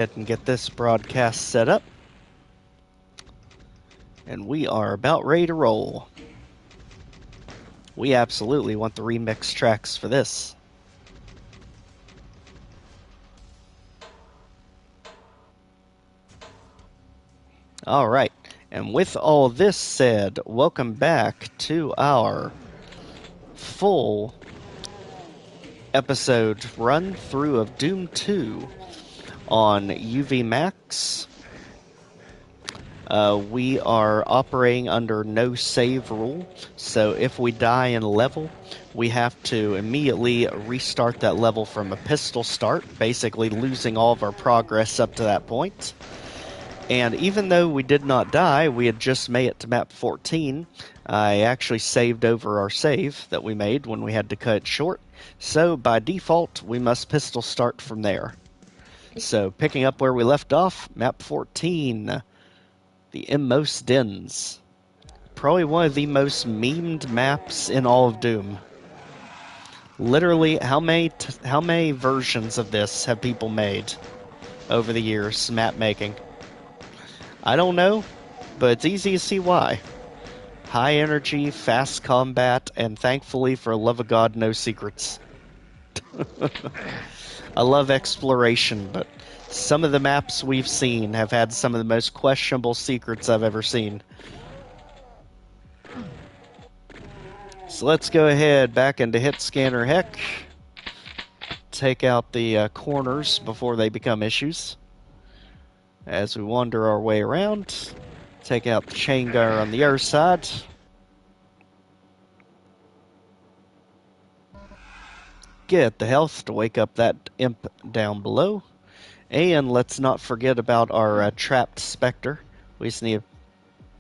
Ahead and get this broadcast set up. And we are about ready to roll. We absolutely want the remix tracks for this. Alright, and with all this said, welcome back to our full episode run through of Doom 2 on UV Max. We are operating under no save rule, so if we die in a level, we have to immediately restart that level from a pistol start, basically losing all of our progress up to that point. And even though we did not die, we had just made it to map 14. I actually saved over our save that we made when we had to cut it short, so by default, we must pistol start from there. So picking up where we left off, map 14. The Inmost Dens. Probably one of the most memed maps in all of Doom. Literally, how many versions of this have people made over the years, map making? I don't know, but it's easy to see why. High energy, fast combat, and thankfully, for the love of God, no secrets. I love exploration, but some of the maps we've seen have had some of the most questionable secrets I've ever seen. So let's go ahead back into Hit Scanner Heck. Take out the corners before they become issues. As we wander our way around, take out the chain gunner on the other side. Get the health to wake up that imp down below. And let's not forget about our trapped Spectre. We just need to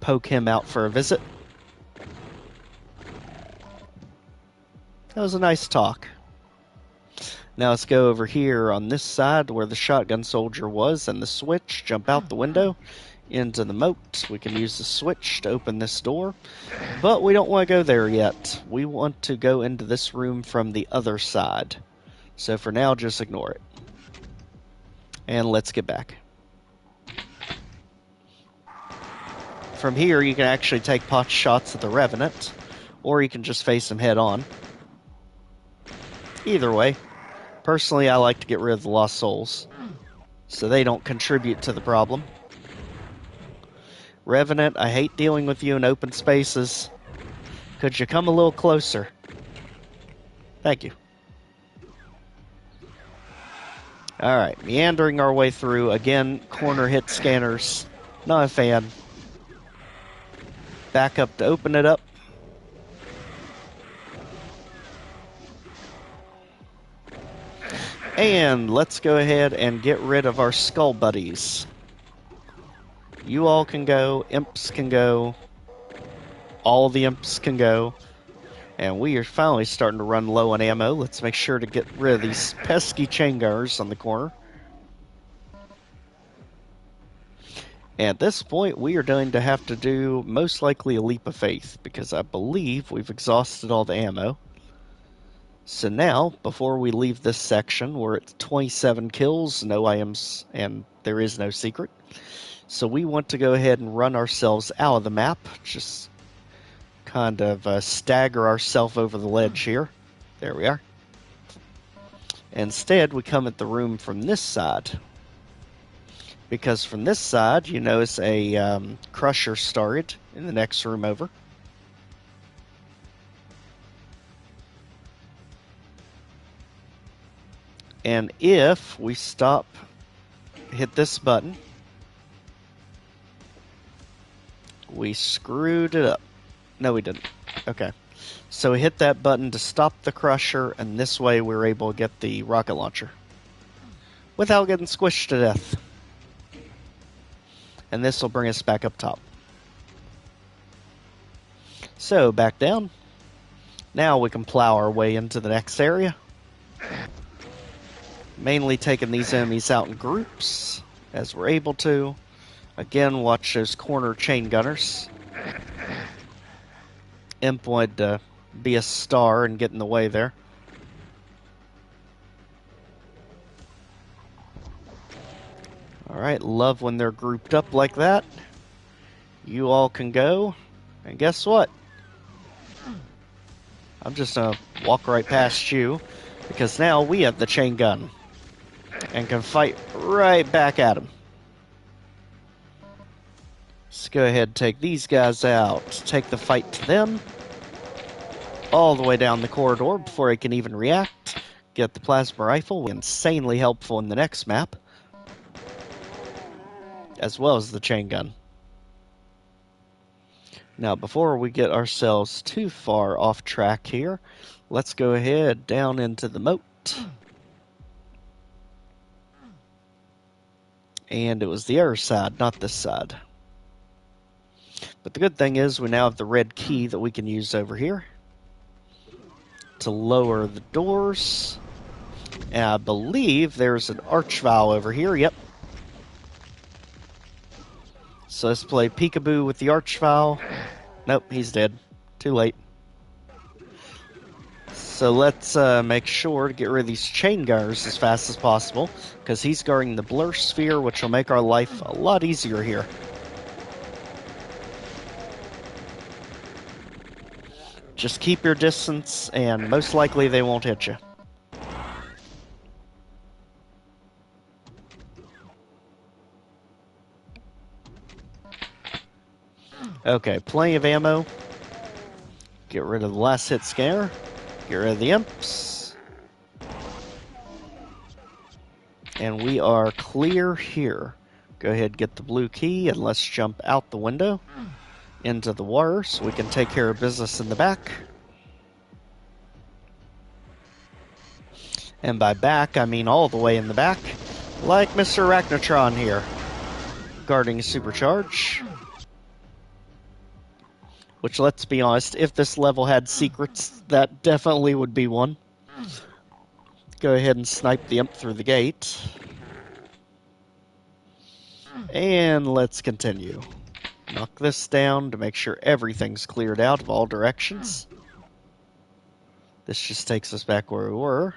poke him out for a visit. That was a nice talk. Now let's go over here on this side where the shotgun soldier was and the switch. Jump out the window into the moat. We can use the switch to open this door. But we don't want to go there yet. We want to go into this room from the other side. So for now, just ignore it. And let's get back. From here, you can actually take pot shots at the Revenant, or you can just face him head on. Either way, personally, I like to get rid of the Lost Souls, so they don't contribute to the problem. Revenant, I hate dealing with you in open spaces. Could you come a little closer? Thank you. Alright, meandering our way through. Again, corner hit scanners. Not a fan. Back up to open it up. And let's go ahead and get rid of our skull buddies. You all can go. Imps can go. All the imps can go. And we are finally starting to run low on ammo. Let's make sure to get rid of these pesky chain gunners on the corner. And at this point, we are going to have to do most likely a leap of faith, because I believe we've exhausted all the ammo. So now, before we leave this section, we're at 27 kills, no items, and there is no secret. So we want to go ahead and run ourselves out of the map, just kind of stagger ourselves over the ledge here. There we are. Instead, we come at the room from this side. Because from this side, you notice a crusher started in the next room over. And if we hit this button, we screwed it up. No, we didn't. Okay. So we hit that button to stop the crusher, and this way we're able to get the rocket launcher without getting squished to death. And this will bring us back up top. So, back down. Now we can plow our way into the next area. Mainly taking these enemies out in groups, as we're able to. Again, watch those corner chain gunners. Imp wanted to be a star and get in the way there. Alright, love when they're grouped up like that. You all can go. And guess what? I'm just gonna walk right past you, because now we have the chain gun and can fight right back at them. Let's go ahead and take these guys out. Take the fight to them. All the way down the corridor before he can even react. Get the plasma rifle, insanely helpful in the next map. As well as the chain gun. Now, before we get ourselves too far off track here, let's go ahead down into the moat. And it was the other side, not this side. But the good thing is we now have the red key that we can use over here to lower the doors. And I believe there's an archvile over here. Yep. So let's play peekaboo with the archvile. Nope, he's dead. Too late. So let's make sure to get rid of these chain guards as fast as possible, because he's guarding the blur sphere, which will make our life a lot easier here. Just keep your distance, and most likely they won't hit you. Okay, plenty of ammo. Get rid of the last hit scanner. Get rid of the imps. And we are clear here. Go ahead and get the blue key, and let's jump out the window into the water so we can take care of business in the back. And by back, I mean all the way in the back, like Mr. Arachnotron here, guarding Supercharge. Which, let's be honest, if this level had secrets, that definitely would be one. Go ahead and snipe the imp through the gate. And let's continue. Knock this down to make sure everything's cleared out of all directions. This just takes us back where we were.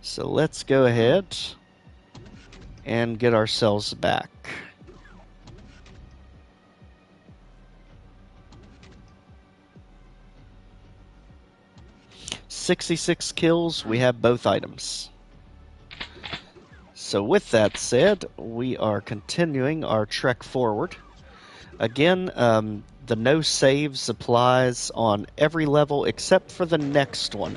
So let's go ahead and get ourselves back. 66 kills, we have both items. So with that said, we are continuing our trek forward. Again, the no saves applies on every level except for the next one.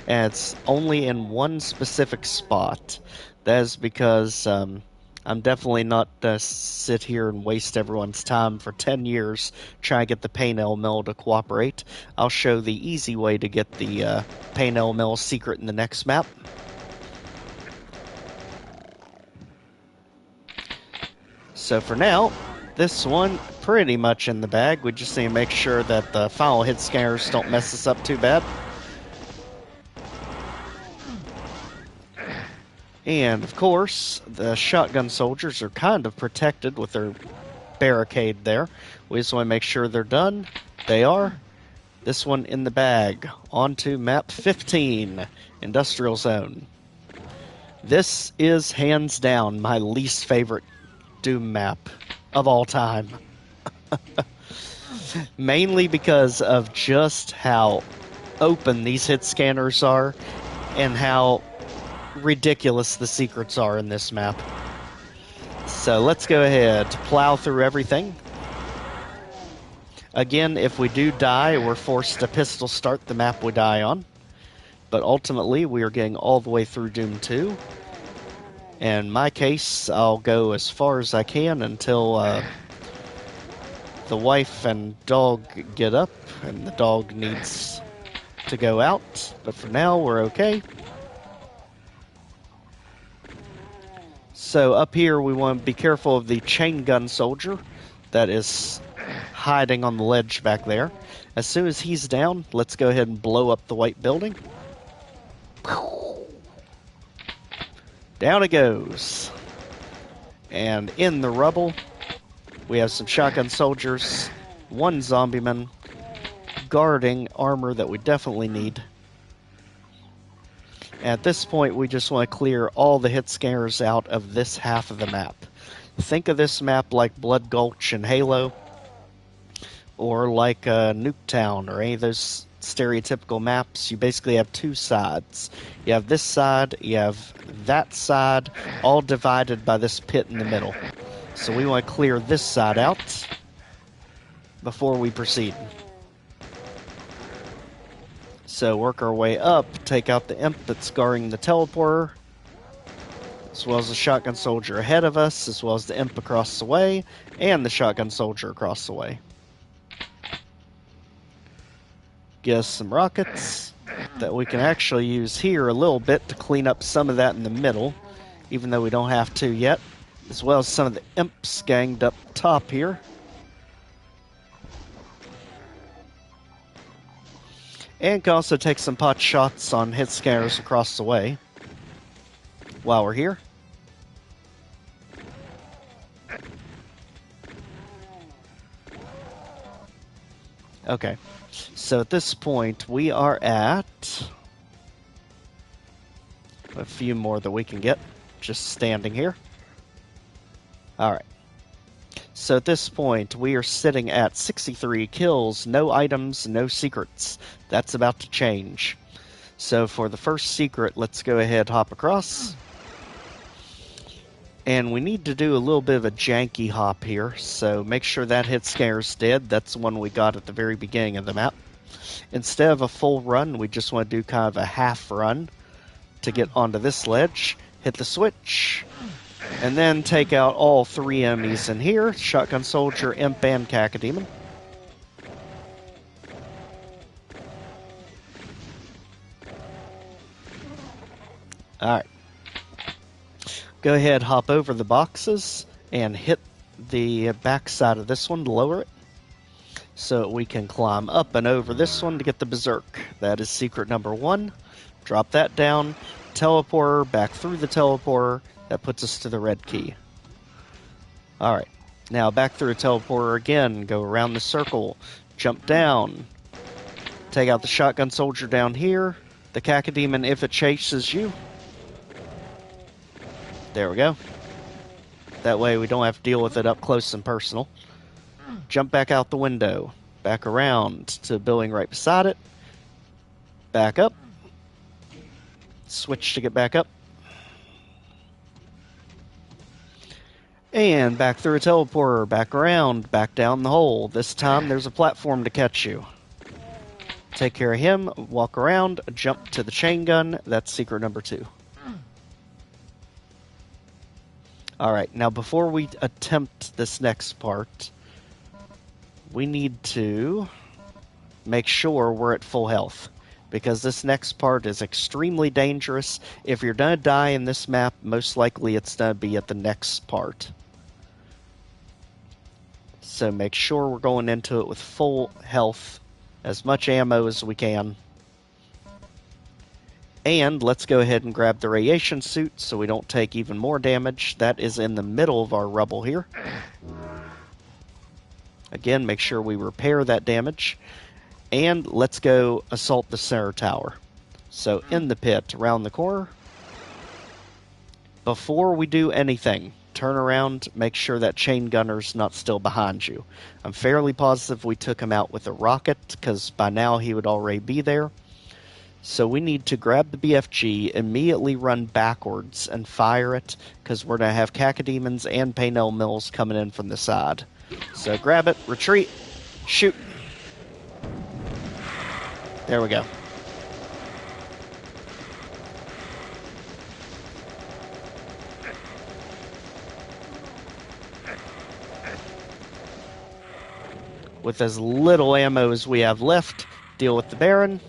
And it's only in one specific spot. That is because I'm definitely not sit here and waste everyone's time for 10 years trying to get the Painel Mill to cooperate. I'll show the easy way to get the Painel Mill secret in the next map. So for now, this one pretty much in the bag. We just need to make sure that the final hit scanners don't mess us up too bad. And, of course, the shotgun soldiers are kind of protected with their barricade there. We just want to make sure they're done. They are. This one in the bag. On to Map 15, Industrial Zone. This is, hands down, my least favorite DooM map of all time. Mainly because of just how open these hit scanners are and how ridiculous the secrets are in this map. So let's go ahead, plow through everything. Again, if we do die, we're forced to pistol start the map we die on. But ultimately, we are getting all the way through Doom 2. In my case, I'll go as far as I can until the wife and dog get up, and the dog needs to go out. But for now, we're okay. So up here, we want to be careful of the chain gun soldier that is hiding on the ledge back there. As soon as he's down, let's go ahead and blow up the white building. Down it goes. And in the rubble, we have some shotgun soldiers, one zombieman, guarding armor that we definitely need. At this point, we just want to clear all the hit scares out of this half of the map. Think of this map like Blood Gulch in Halo, or like Nuketown, or any of those stereotypical maps. You basically have two sides. You have this side, you have that side, all divided by this pit in the middle. So we want to clear this side out before we proceed. So work our way up, take out the imp that's guarding the teleporter, as well as the shotgun soldier ahead of us, as well as the imp across the way, and the shotgun soldier across the way. Get us some rockets that we can actually use here a little bit to clean up some of that in the middle, even though we don't have to yet, as well as some of the imps ganged up top here. And can also take some pot shots on hit scares across the way while we're here. Okay, so at this point we are at a few more that we can get just standing here. Alright. So at this point, we are sitting at 63 kills, no items, no secrets. That's about to change. So for the first secret, let's go ahead, hop across. And we need to do a little bit of a janky hop here, so make sure that hit scare's dead. That's the one we got at the very beginning of the map. Instead of a full run, we just want to do kind of a half run to get onto this ledge. Hit the switch. And then take out all three enemies in here. Shotgun Soldier, Imp, and Cacodemon. Alright. Go ahead, hop over the boxes, and hit the back side of this one to lower it. So we can climb up and over this one to get the Berserk. That is secret number 1. Drop that down. Teleporter, back through the teleporter. That puts us to the red key. Alright, now back through a teleporter again, go around the circle, jump down, take out the shotgun soldier down here, the Cacodemon if it chases you. There we go. That way we don't have to deal with it up close and personal. Jump back out the window, back around to the building right beside it, back up, switch to get back up. And back through a teleporter, back around, back down the hole. This time there's a platform to catch you. Take care of him, walk around, jump to the chain gun. That's secret number 2. Alright, now before we attempt this next part, we need to make sure we're at full health, because this next part is extremely dangerous. If you're gonna die in this map, most likely it's gonna be at the next part. So make sure we're going into it with full health, as much ammo as we can. And let's go ahead and grab the radiation suit so we don't take even more damage. That is in the middle of our rubble here. Again, make sure we repair that damage. And let's go assault the center tower. So in the pit, around the corner. Before we do anything, turn around, make sure that chain gunner's not still behind you. I'm fairly positive we took him out with a rocket, because by now he would already be there. So we need to grab the BFG, immediately run backwards and fire it, because we're going to have Cacodemons and Paynell Mills coming in from the side. So grab it, retreat, shoot. There we go. With as little ammo as we have left, deal with the Baron.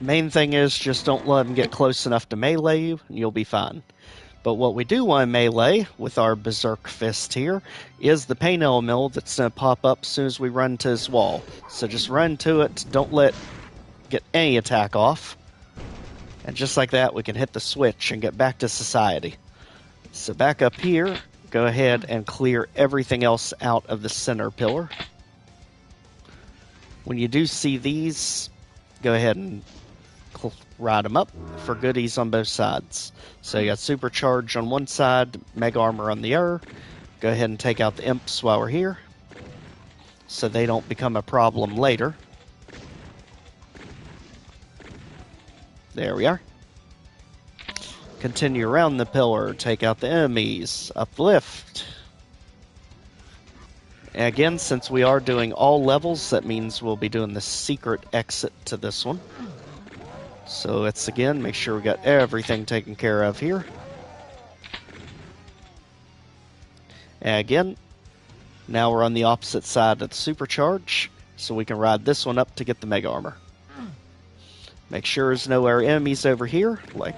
Main thing is just don't let them get close enough to melee you, and you'll be fine. But what we do want to melee with our Berserk Fist here is the Paynell Mill that's going to pop up as soon as we run to his wall. So just run to it, don't let get any attack off. And just like that, we can hit the switch and get back to society. So back up here, go ahead and clear everything else out of the center pillar. When you do see these, go ahead and ride them up for goodies on both sides. So you got supercharge on one side, mega armor on the other. Go ahead and take out the imps while we're here, so they don't become a problem later. There we are. Continue around the pillar, take out the enemies, uplift. And again, since we are doing all levels, that means we'll be doing the secret exit to this one. So let's again make sure we got everything taken care of here. And again, now we're on the opposite side of the supercharge, so we can ride this one up to get the mega armor. Make sure there's no other enemies over here, like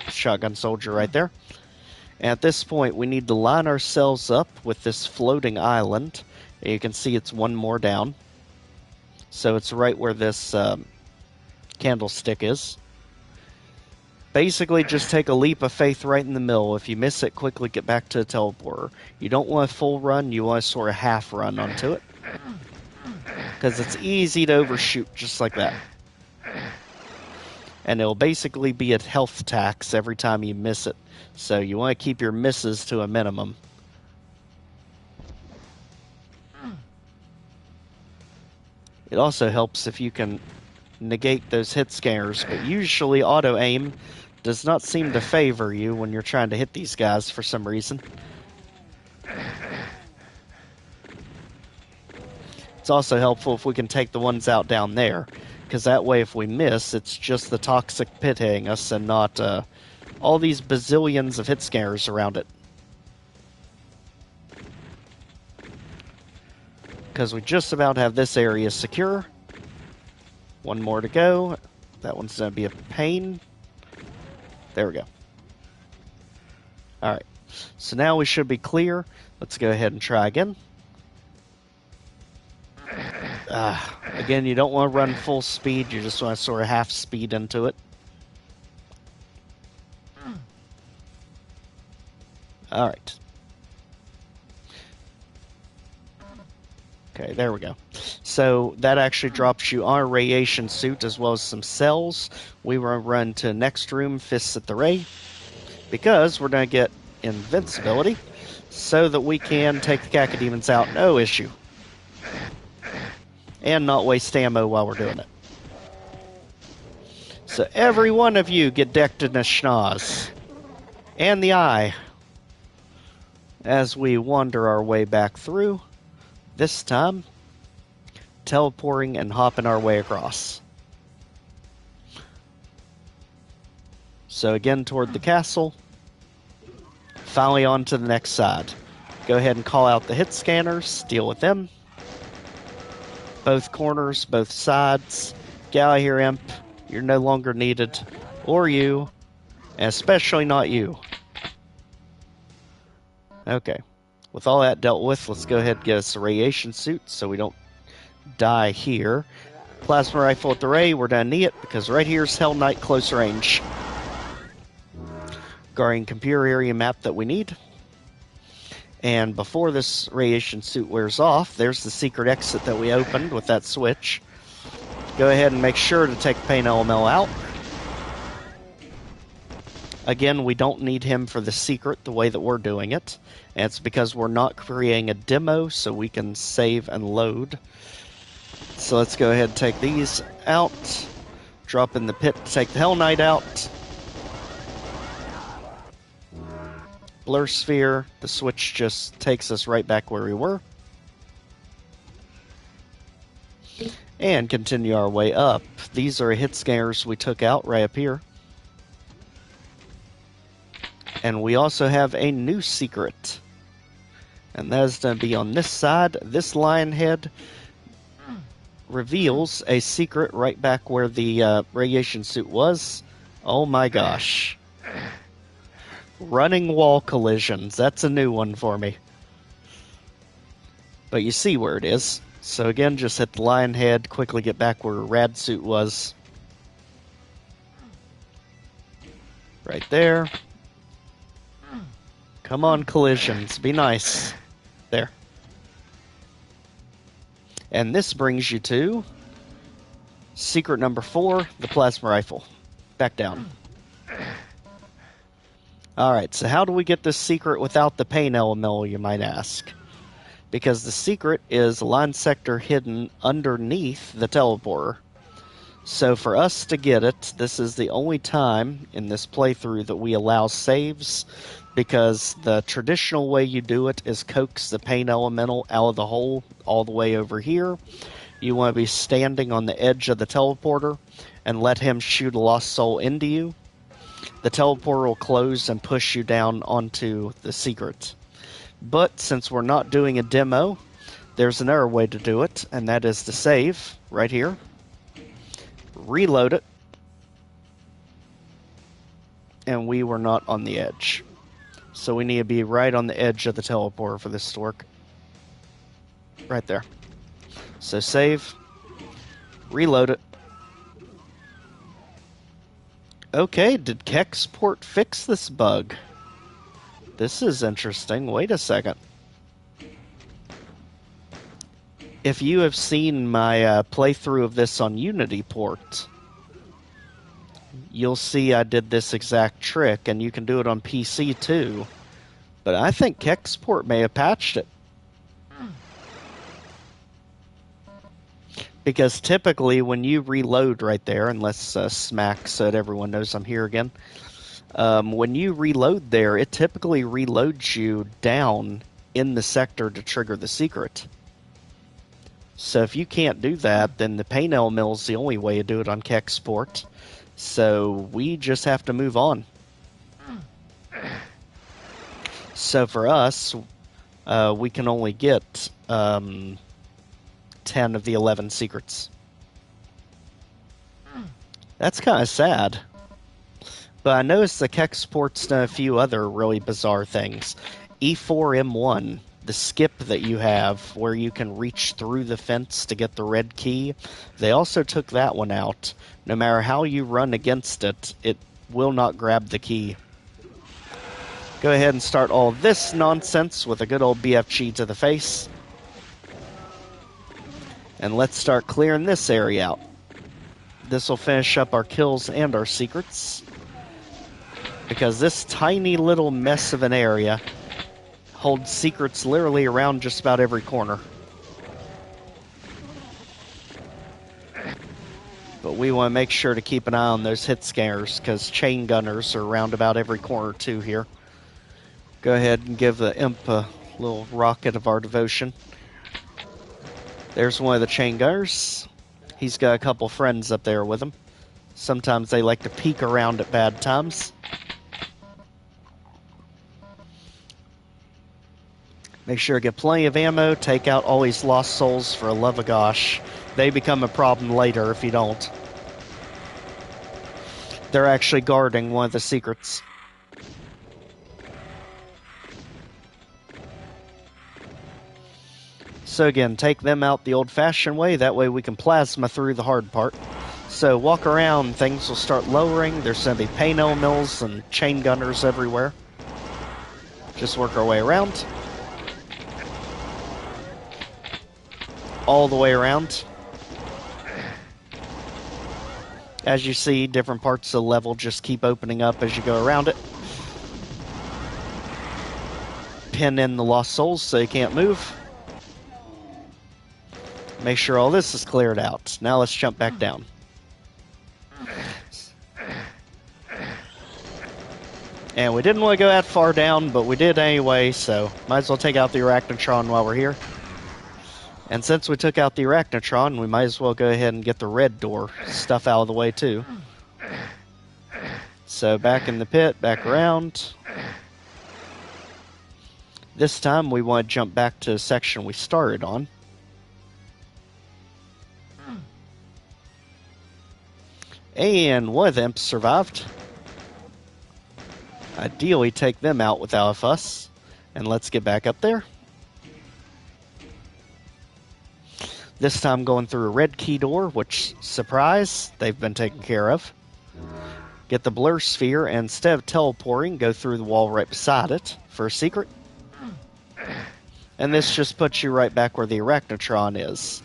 shotgun soldier right there. And at this point, we need to line ourselves up with this floating island. And you can see it's one more down. So it's right where this candlestick is. Basically, just take a leap of faith right in the middle. If you miss it, quickly get back to the teleporter. You don't want a full run, you want to sort of half run onto it. Because it's easy to overshoot just like that. And it'll basically be a health tax every time you miss it. So you want to keep your misses to a minimum. It also helps if you can negate those hit scanners, but usually auto-aim does not seem to favor you when you're trying to hit these guys for some reason. It's also helpful if we can take the ones out down there, because that way if we miss, it's just the toxic pit hitting us and not all these bazillions of hit scanners around it. Because we just about have this area secure. One more to go. That one's going to be a pain. There we go. Alright. So now we should be clear. Let's go ahead and try again. Again, you don't want to run full speed. You just want to sort of half speed into it. Alright. Okay, there we go. So that actually drops you our radiation suit as well as some cells. We will run to the next room, Fists at the Ray, because we're going to get invincibility so that we can take the cacodemons out, no issue. And not waste ammo while we're doing it. So every one of you get decked in a schnoz. And the eye. As we wander our way back through. This time, teleporting and hopping our way across. So again, toward the castle. Finally on to the next side. Go ahead and call out the hit scanners, deal with them. Both corners, both sides. Get out of here, imp. You're no longer needed. Or you. And especially not you. Okay. With all that dealt with, let's go ahead and get us a radiation suit so we don't die here. Plasma rifle at the Ray, we're gonna need it because right here is Hell Knight close range. Guarding computer area map that we need. And before this radiation suit wears off, there's the secret exit that we opened with that switch. Go ahead and make sure to take the pain elemental out. Again, we don't need him for the secret the way that we're doing it. And it's because we're not creating a demo so we can save and load. So let's go ahead and take these out. Drop in the pit to take the Hell Knight out. Blur sphere. The switch just takes us right back where we were. And continue our way up. These are hit scanners we took out right up here. And we also have a new secret. And that is going to be on this side. This lion head reveals a secret right back where the radiation suit was. Oh my gosh. Running wall collisions. That's a new one for me. But you see where it is. So again, just hit the lion head, quickly get back where rad suit was. Right there. Come on, collisions. Be nice. There. And this brings you to secret number 4, the plasma rifle. Back down. Alright, so how do we get this secret without the pain elemental, you might ask? Because the secret is a line sector hidden underneath the teleporter. So for us to get it, this is the only time in this playthrough that we allow saves, because the traditional way you do it is coax the pain elemental out of the hole all the way over here. You want to be standing on the edge of the teleporter and let him shoot a lost soul into you. The teleporter will close and push you down onto the secret. But since we're not doing a demo, there's another way to do it, and that is to save right here. Reload it, and we were not on the edge. So we need to be right on the edge of the teleporter for this to work. Right there. So save, reload it. Okay, did Kexport fix this bug? This is interesting. Wait a second. If you have seen my playthrough of this on Unity port, you'll see I did this exact trick, and you can do it on PC too. But I think Kexport may have patched it. Because typically when you reload right there, and let's smack so that everyone knows I'm here again, when you reload there, it typically reloads you down in the sector to trigger the secret. So if you can't do that, then the pain elemental is the only way to do it on Kexport. So we just have to move on. So for us, we can only get 10 of the 11 secrets. That's kind of sad. But I noticed the Kexport's done a few other really bizarre things. E4M1, the skip that you have where you can reach through the fence to get the red key, they also took that one out. No matter how you run against it, it will not grab the key. Go ahead and start all this nonsense with a good old BFG to the face. And let's start clearing this area out. This will finish up our kills and our secrets, because this tiny little mess of an area holds secrets literally around just about every corner. But we want to make sure to keep an eye on those hit scanners, because chain gunners are around about every corner too here. Go ahead and give the imp a little rocket of our devotion. There's one of the chain gunners. He's got a couple friends up there with him. Sometimes they like to peek around at bad times. Make sure to get plenty of ammo. Take out all these lost souls for a love of gosh. They become a problem later if you don't. They're actually guarding one of the secrets. So again, take them out the old-fashioned way. That way we can plasma through the hard part. So walk around, things will start lowering. There's going to be pain mills and chain gunners everywhere. Just work our way around. All the way around. As you see, different parts of the level just keep opening up as you go around it. Pin in the lost souls so you can't move. Make sure all this is cleared out. Now let's jump back down. And we didn't want to go that far down, but we did anyway, so might as well take out the Arachnotron while we're here. And since we took out the Arachnotron, we might as well go ahead and get the red door stuff out of the way too. So back in the pit, back around. This time we want to jump back to the section we started on. And one of them survived. Ideally take them out without a fuss. And let's get back up there. This time going through a red key door, which, surprise, they've been taken care of. Get the blur sphere, and instead of teleporting, go through the wall right beside it for a secret. And this just puts you right back where the Arachnotron is.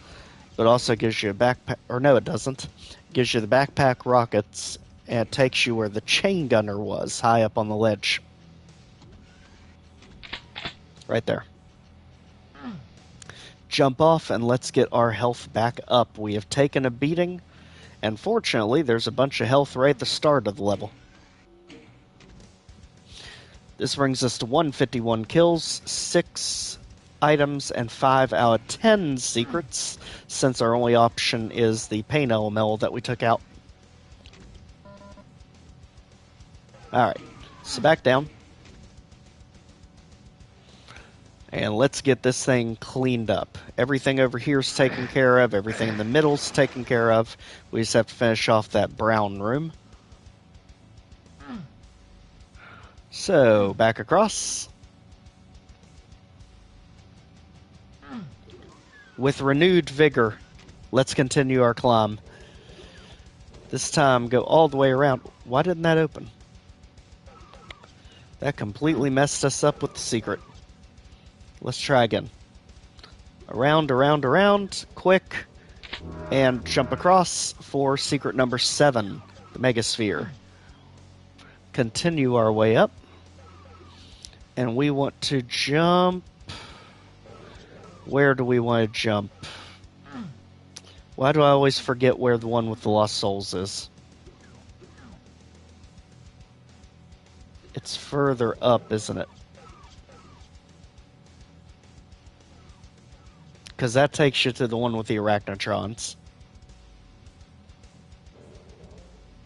But also gives you a backpack, or no, it doesn't. It gives you the backpack rockets, and it takes you where the chain gunner was, high up on the ledge. Right there. Jump off, and let's get our health back up. We have taken a beating, and fortunately, there's a bunch of health right at the start of the level. This brings us to 151 kills, 6 items, and 5 out of 10 secrets, since our only option is the pain elemental that we took out. Alright, so back down. And let's get this thing cleaned up. Everything over here is taken care of, everything in the middle is taken care of. We just have to finish off that brown room. So, back across. With renewed vigor, let's continue our climb. This time, go all the way around. Why didn't that open? That completely messed us up with the secret. Let's try again. Around, around, around, quick, and jump across for secret number 7, the Megasphere. Continue our way up, and we want to jump. Where do we want to jump? Why do I always forget where the one with the lost souls is? It's further up, isn't it? Because that takes you to the one with the Arachnotrons.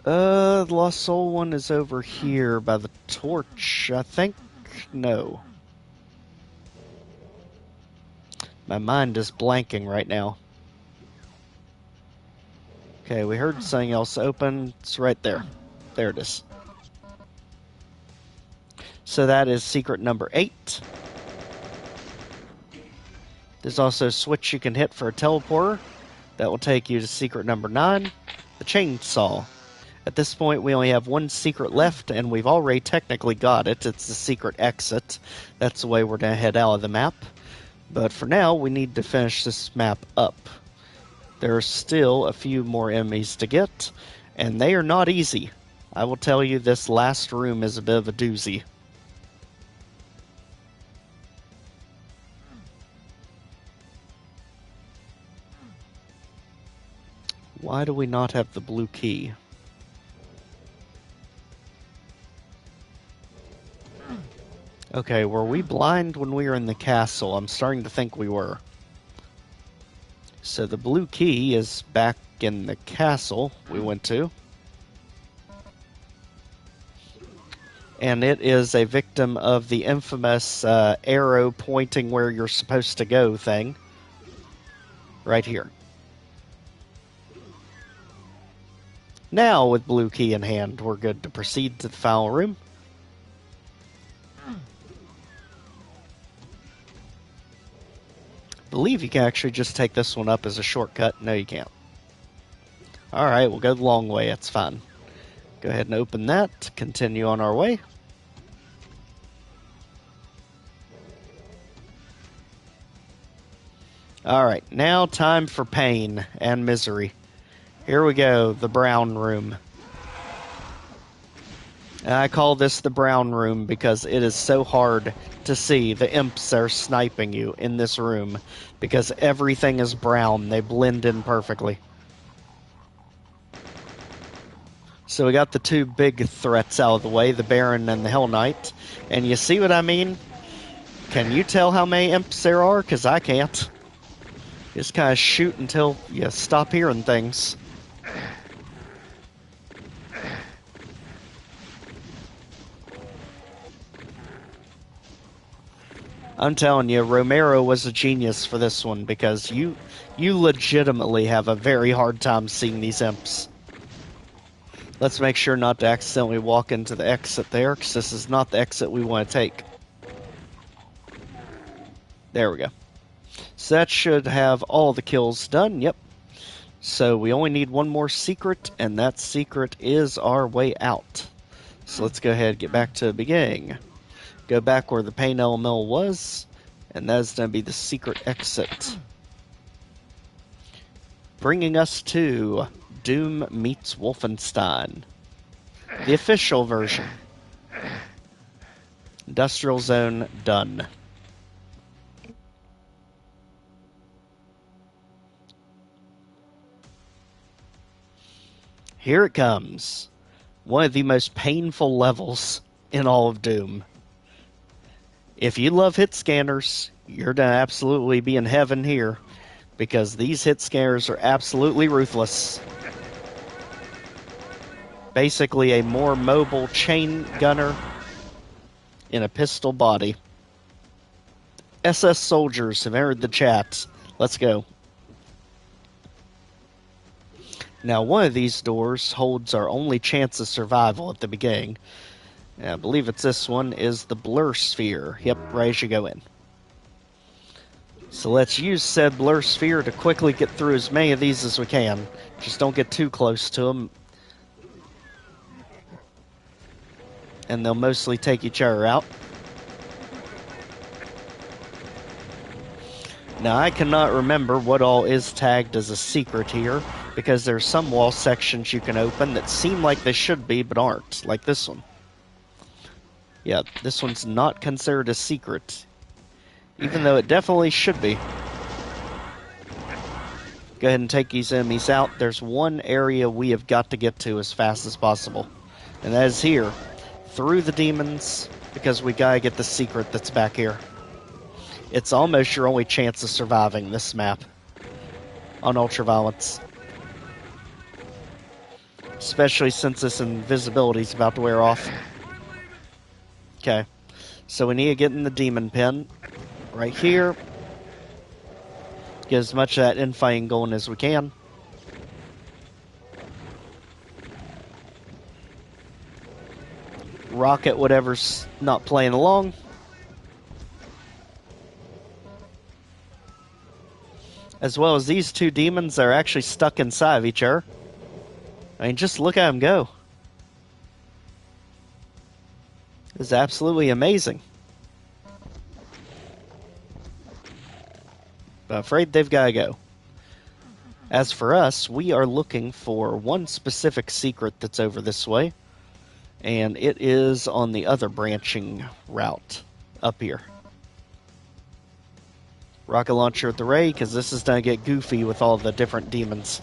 The Lost Soul one is over here by the torch, I think. No. My mind is blanking right now. Okay, we heard something else open. It's right there. There it is. So that is secret number 8. There's also a switch you can hit for a teleporter. That will take you to secret number 9, the chainsaw. At this point, we only have one secret left, and we've already technically got it. It's the secret exit. That's the way we're going to head out of the map. But for now, we need to finish this map up. There are still a few more enemies to get, and they are not easy. I will tell you, this last room is a bit of a doozy. Why do we not have the blue key? Okay, were we blind when we were in the castle? I'm starting to think we were. So the blue key is back in the castle we went to. And it is a victim of the infamous arrow pointing where you're supposed to go thing. Right here. Now, with blue key in hand, we're good to proceed to the final room. I believe you can actually just take this one up as a shortcut. No, you can't. Alright, we'll go the long way. It's fine. Go ahead and open that. Continue on our way. Alright, now time for pain and misery. Here we go, the brown room. And I call this the brown room because it is so hard to see the imps that are sniping you in this room because everything is brown. They blend in perfectly. So we got the two big threats out of the way, the Baron and the Hell Knight. And you see what I mean? Can you tell how many imps there are? Because I can't. Just kind of shoot until you stop hearing things. I'm telling you, Romero was a genius for this one because you legitimately have a very hard time seeing these imps. Let's make sure not to accidentally walk into the exit there, because this is not the exit we want to take. There we go. So that should have all the kills done. Yep. So we only need one more secret, and that secret is our way out. So let's go ahead and get back to the beginning. Go back where the pain elemental was, and that's going to be the secret exit. Bringing us to DooM meets Wolfenstein. The official version. Industrial zone done. Here it comes. One of the most painful levels in all of DooM. If you love hit scanners, you're going to absolutely be in heaven here, because these hit scanners are absolutely ruthless. Basically a more mobile chain gunner in a pistol body. SS soldiers have entered the chat. Let's go. Now, one of these doors holds our only chance of survival at the beginning. And I believe it's this one, is the blur sphere. Yep, right as you go in. So let's use said blur sphere to quickly get through as many of these as we can. Just don't get too close to them. And they'll mostly take each other out. Now, I cannot remember what all is tagged as a secret here, because there's some wall sections you can open that seem like they should be, but aren't, like this one. Yeah, this one's not considered a secret, even though it definitely should be. Go ahead and take these enemies out. There's one area we have got to get to as fast as possible, and that is here, through the demons, because we gotta get the secret that's back here. It's almost your only chance of surviving this map on Ultraviolence. Especially since this invisibility is about to wear off. Okay, so we need to get in the demon pen right here. Get as much of that infighting going as we can. Rocket whatever's not playing along. As well as these two demons that are actually stuck inside of each other. I mean, just look at them go. It's absolutely amazing. But I'm afraid they've got to go. As for us, we are looking for one specific secret that's over this way. And it is on the other branching route up here. Rocket launcher at the ray, because this is going to get goofy with all the different demons.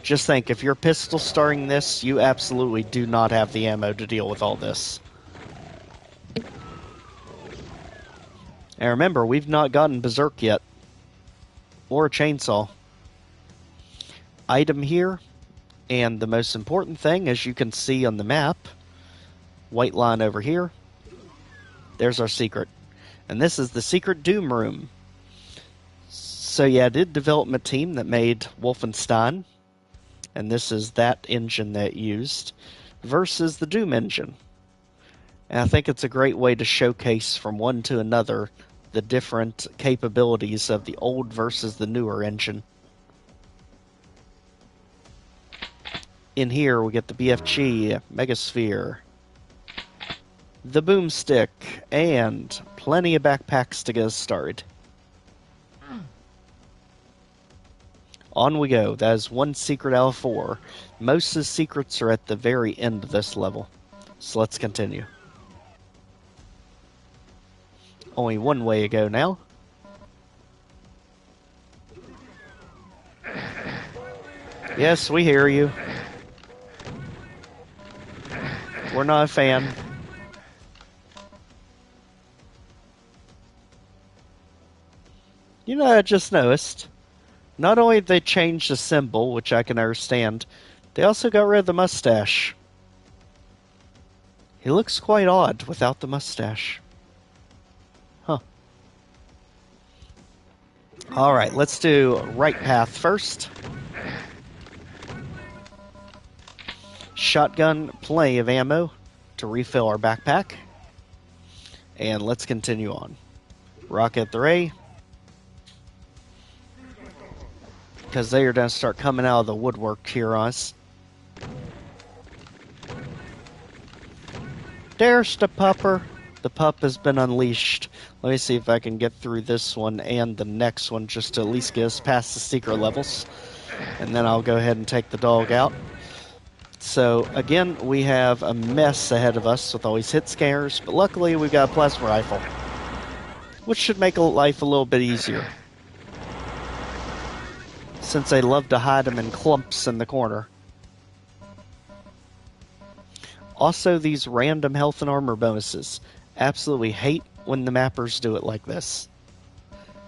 Just think, if you're pistol starting this, you absolutely do not have the ammo to deal with all this. And remember, we've not gotten Berserk yet. Or a chainsaw. Item here, and the most important thing, as you can see on the map, white line over here, there's our secret. And this is the secret DooM room. So yeah, I did development team that made Wolfenstein. And this is that engine that it used. Versus the DooM engine. And I think it's a great way to showcase from one to another the different capabilities of the old versus the newer engine. In here we get the BFG, Megasphere, the boomstick, and plenty of backpacks to get us started. On we go. That is one secret out of 4. Most of the secrets are at the very end of this level. So let's continue. Only one way to go now. Yes, we hear you. We're not a fan. You know, I just noticed. Not only did they change the symbol, which I can understand, they also got rid of the mustache. He looks quite odd without the mustache. Huh. Alright, let's do right path first. Shotgun, plenty of ammo to refill our backpack. And let's continue on. Rocket the ray. because they are going to start coming out of the woodwork here on us. There's the pupper. The pup has been unleashed. Let me see if I can get through this one and the next one just to at least get us past the secret levels. And then I'll go ahead and take the dog out. So, again, we have a mess ahead of us with all these hit scares, but luckily we've got a plasma rifle, which should make life a little bit easier, since they love to hide them in clumps in the corner. Also, these random health and armor bonuses. Absolutely hate when the mappers do it like this,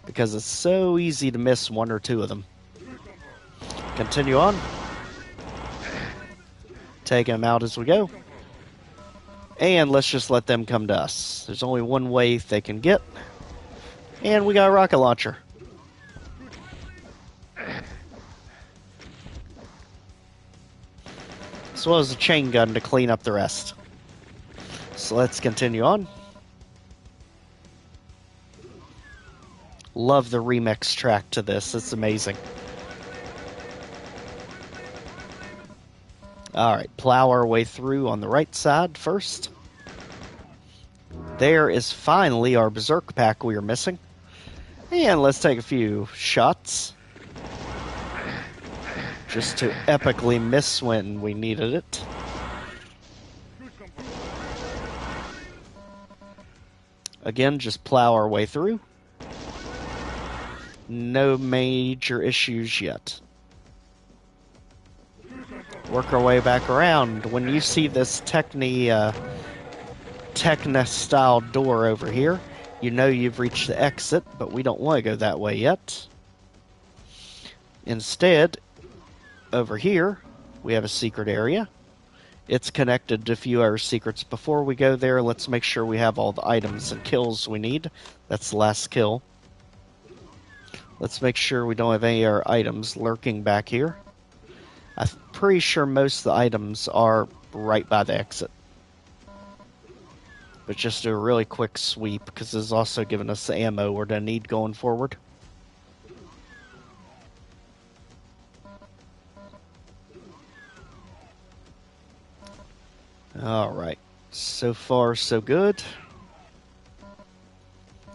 because it's so easy to miss one or two of them. Continue on. Take them out as we go. And let's just let them come to us. There's only one way they can get. And we got a rocket launcher. As well as a chain gun to clean up the rest. So let's continue on. Love the remix track to this. It's amazing. Alright, plow our way through on the right side first. There is finally our Berserk pack we were missing. And let's take a few shots. Just to epically miss when we needed it. Again, just plow our way through. No major issues yet. Work our way back around. When you see this Techna-style door over here, you know you've reached the exit, but we don't want to go that way yet. Instead, over here, we have a secret area. It's connected to a few other secrets. Before we go there, let's make sure we have all the items and kills we need. That's the last kill. Let's make sure we don't have any other items lurking back here. I'm pretty sure most of the items are right by the exit. But just do a really quick sweep, because this is also giving us the ammo we're going to need going forward. Alright, so far so good.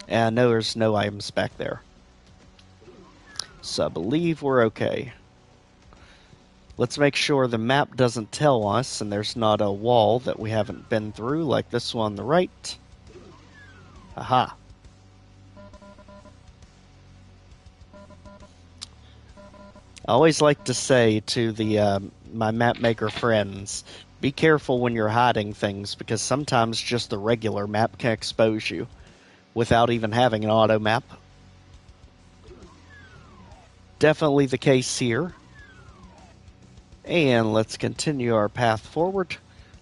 And I know there's no items back there. So I believe we're okay. Let's make sure the map doesn't tell us and there's not a wall that we haven't been through, like this one on the right. Aha. I always like to say to the my map maker friends, be careful when you're hiding things, because sometimes just the regular map can expose you without even having an auto map. Definitely the case here. And let's continue our path forward.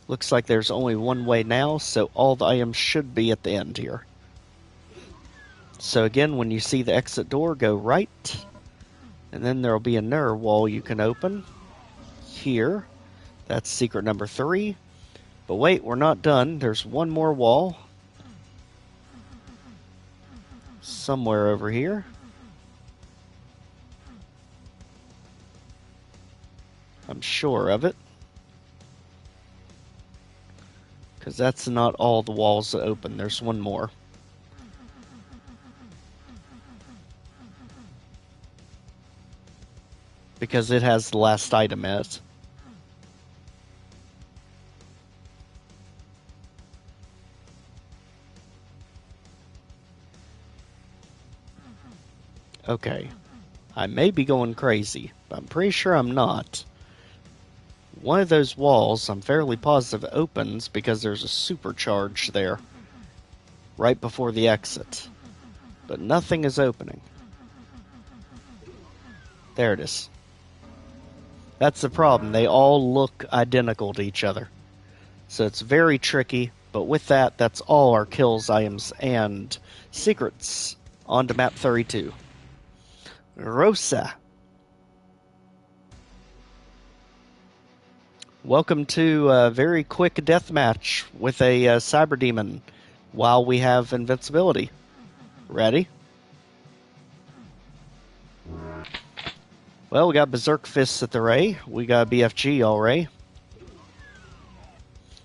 Looks like there's only one way now, so all the items should be at the end here. So again, when you see the exit door, go right. And then there'll be another wall you can open. Here. That's secret number 3. But wait, we're not done. There's one more wall. Somewhere over here. I'm sure of it. Because that's not all the walls that open. There's one more. Because it has the last item in it. Okay. I may be going crazy, but I'm pretty sure I'm not. One of those walls, I'm fairly positive, opens because there's a supercharge there. Right before the exit. But nothing is opening. There it is. That's the problem. They all look identical to each other. So it's very tricky, but with that, that's all our kills, items, and secrets. On to map 32. Grosse. Welcome to a very quick deathmatch with a cyber demon while we have invincibility. Ready? Well, we got Berserk Fists at the Ray. We got BFG already.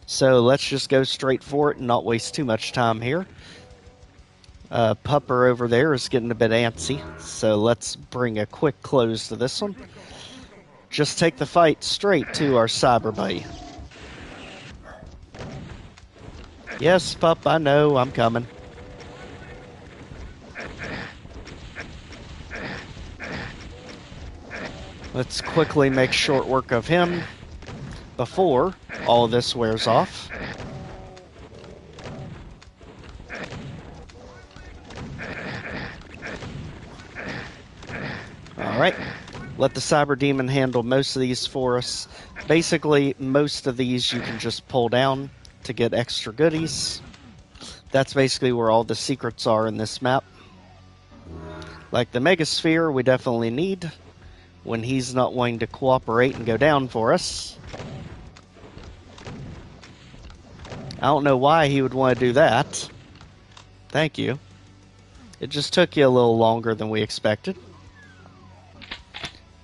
So let's just go straight for it and not waste too much time here. Pupper over there is getting a bit antsy, so let's bring a quick close to this one. Just take the fight straight to our cyber buddy. Yes, pup, I know, I'm coming. Let's quickly make short work of him before all this wears off. Alright, let the Cyber Demon handle most of these for us. Basically, most of these you can just pull down to get extra goodies. That's basically where all the secrets are in this map. Like the Megasphere, we definitely need when he's not wanting to cooperate and go down for us. I don't know why he would want to do that. Thank you. It just took you a little longer than we expected.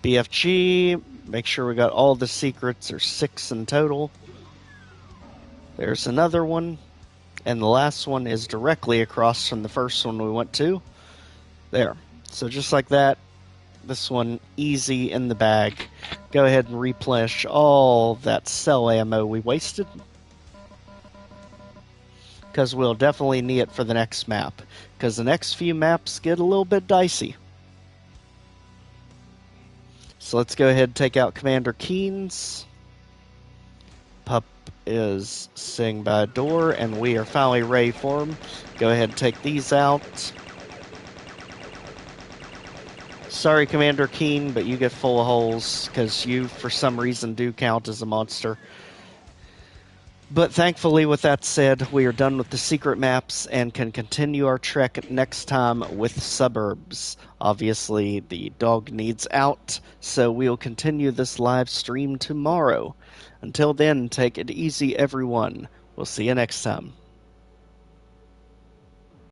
BFG, make sure we got all the secrets. There's 6 in total. There's another one. And the last one is directly across from the first one we went to. There. So just like that, this one easy in the bag. Go ahead and replenish all that cell ammo we wasted, because we'll definitely need it for the next map, because the next few maps get a little bit dicey. So let's go ahead and take out Commander Keynes. Pup is sitting by a door, and we are finally ready for him. Go ahead and take these out. Sorry, Commander Keen, but you get full of holes, because you, for some reason, do count as a monster. But thankfully, with that said, we are done with the secret maps and can continue our trek next time with suburbs. Obviously, the dog needs out, so we'll continue this live stream tomorrow. Until then, take it easy, everyone. We'll see you next time.